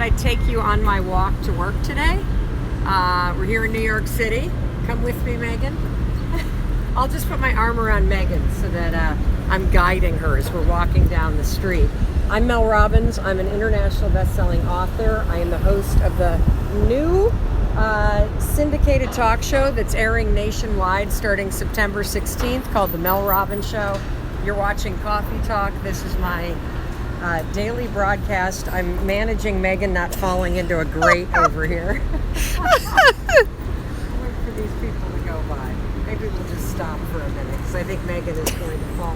I'd take you on my walk to work today. We're here in New York City. Come with me, Megan. I'll just put my arm around Megan so that I'm guiding her as we're walking down the street. I'm Mel Robbins. I'm an international best-selling author. I am the host of the new syndicated talk show that's airing nationwide starting September 16th called The Mel Robbins Show. You're watching Coffee Talk. This is my daily broadcast. I'm managing Megan not falling into a grate over here. Wait for these people to go by. Maybe we'll just stop for a minute because I think Megan is going to fall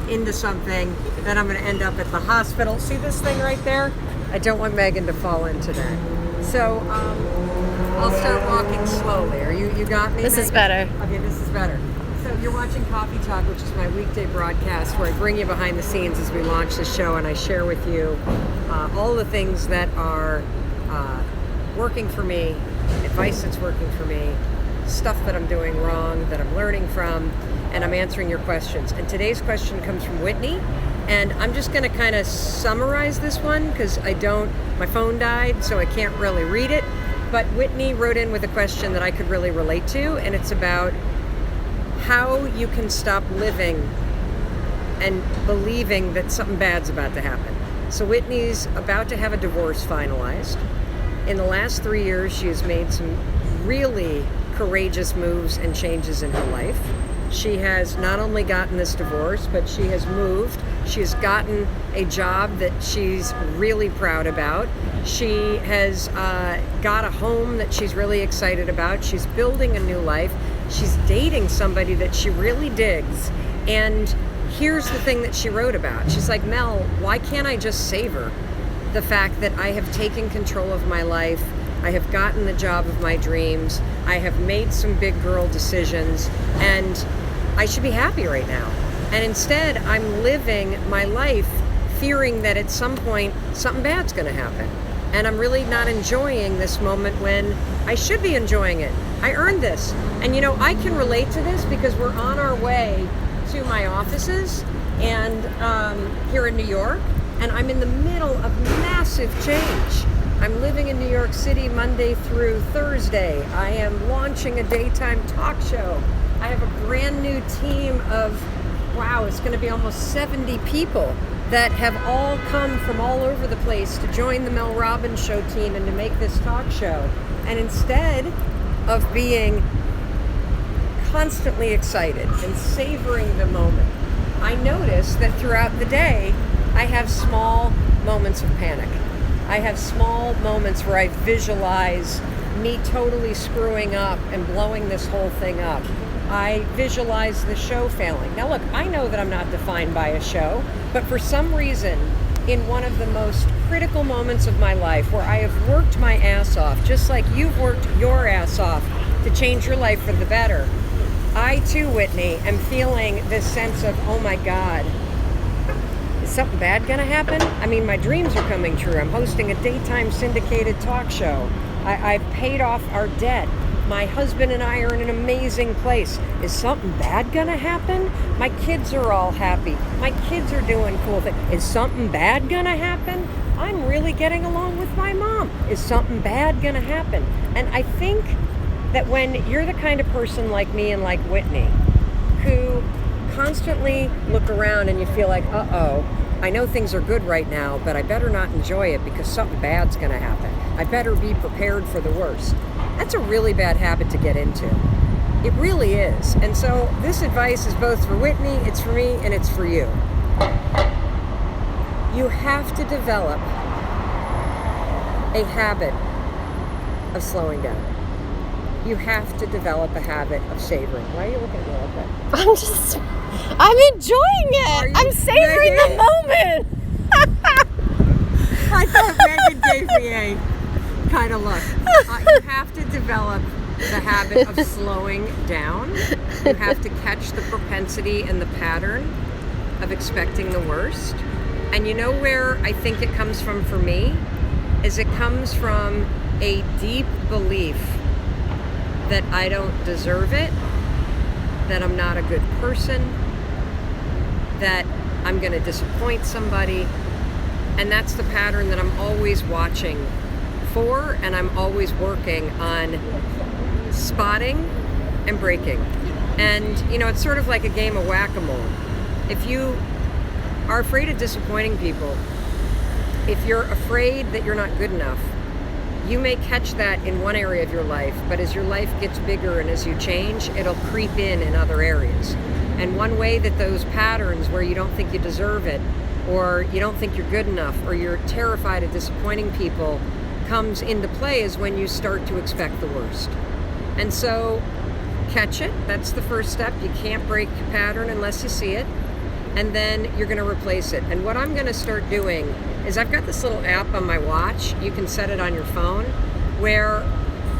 into something. Then I'm going to end up at the hospital. See this thing right there? I don't want Megan to fall into that. So I'll start walking slowly. You got me? This Megan? is better. Okay, this is better. So you're watching Coffee Talk, which is my weekday broadcast where I bring you behind the scenes as we launch the show, and I share with you all the things that are working for me, advice that's working for me, stuff that I'm doing wrong, that I'm learning from, and I'm answering your questions. And today's question comes from Whitney, and I'm just going to kind of summarize this one because my phone died, so I can't really read it. But Whitney wrote in with a question that I could really relate to, and it's about how you can stop living and believing that something bad's about to happen. So Whitney's about to have a divorce finalized. In the last 3 years, she has made some really courageous moves and changes in her life. She has not only gotten this divorce, but she has moved. She has gotten a job that she's really proud about. She has got a home that she's really excited about. She's building a new life. She's dating somebody that she really digs. And here's the thing that she wrote about. She's like, Mel, why can't I just savor the fact that I have taken control of my life? I have gotten the job of my dreams. I have made some big girl decisions, and I should be happy right now. And instead, I'm living my life fearing that at some point something bad's going to happen. And I'm really not enjoying this moment when I should be enjoying it. I earned this. And I can relate to this because we're on our way to my offices and here in New York, and I'm in the middle of massive change. I'm living in New York City Monday through Thursday. I am launching a daytime talk show. I have a brand new team of, it's going to be almost 70 people that have all come from all over the place to join the Mel Robbins Show team and to make this talk show. And instead of being constantly excited and savoring the moment, I notice that throughout the day, I have small moments of panic. I have small moments where I visualize me totally screwing up and blowing this whole thing up. I visualize the show failing. Now look, I know that I'm not defined by a show, but for some reason, in one of the most critical moments of my life where I have worked my ass off, just like you've worked your ass off to change your life for the better, I too, Whitney, am feeling this sense of, oh my God, is something bad gonna happen? I mean, my dreams are coming true. I'm hosting a daytime syndicated talk show. I've paid off our debt. My husband and I are in an amazing place. Is something bad gonna happen? My kids are all happy. My kids are doing cool things. Is something bad gonna happen? I'm really getting along with my mom. Is something bad gonna happen? And I think that when you're the kind of person like me and like Whitney, who constantly look around and you feel like, I know things are good right now, but I better not enjoy it because something bad's gonna happen. I better be prepared for the worst. That's a really bad habit to get into. It really is. And so this advice is both for Whitney, it's for me, and it's for you. You have to develop a habit of slowing down. You have to develop a habit of savoring. Why are you looking at me like that? I'm enjoying it. I'm savoring the moment. I thought Megan gave me a kind of look. You have to develop the habit of slowing down. You have to catch the propensity and the pattern of expecting the worst. And you know where I think it comes from for me? Is it comes from a deep belief that I don't deserve it, that I'm not a good person, that I'm going to disappoint somebody. And that's the pattern that I'm always watching for, and I'm always working on spotting and breaking. And, it's sort of like a game of whack-a-mole. If you are afraid of disappointing people, if you're afraid that you're not good enough, you may catch that in one area of your life, but as your life gets bigger and as you change, it'll creep in other areas. And one way that those patterns where you don't think you deserve it, or you don't think you're good enough, or you're terrified of disappointing people comes into play is when you start to expect the worst. And so catch it. That's the first step. You can't break your pattern unless you see it. And then you're going to replace it. And what I'm going to start doing is I've got this little app on my watch. You can set it on your phone where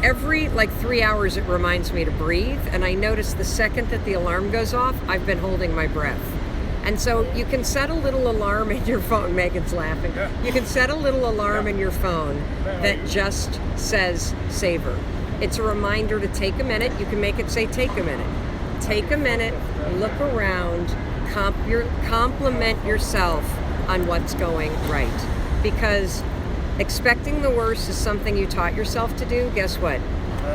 every 3 hours it reminds me to breathe. And I notice the second that the alarm goes off, I've been holding my breath. And so you can set a little alarm in your phone. Megan's laughing. You can set a little alarm in your phone that just says savor. It's a reminder to take a minute. You can make it say take a minute. Take a minute, look around, compliment yourself on what's going right. Because expecting the worst is something you taught yourself to do. Guess what?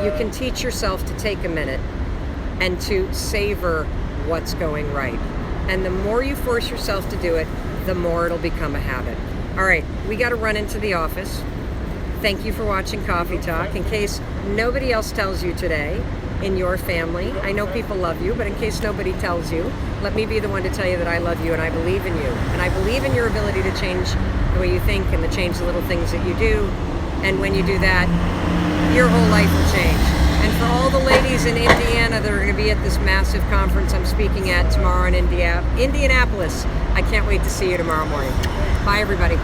You can teach yourself to take a minute and to savor what's going right. And the more you force yourself to do it, the more it'll become a habit. All right, we got to run into the office. Thank you for watching Coffee Talk. In case nobody else tells you today in your family, I know people love you, but in case nobody tells you, let me be the one to tell you that I love you and I believe in you. And I believe in your ability to change the way you think and to change the little things that you do. And when you do that, your whole life will change. And for all the ladies in Indiana that are going to be at this massive conference I'm speaking at tomorrow in Indianapolis, I can't wait to see you tomorrow morning. Bye, everybody.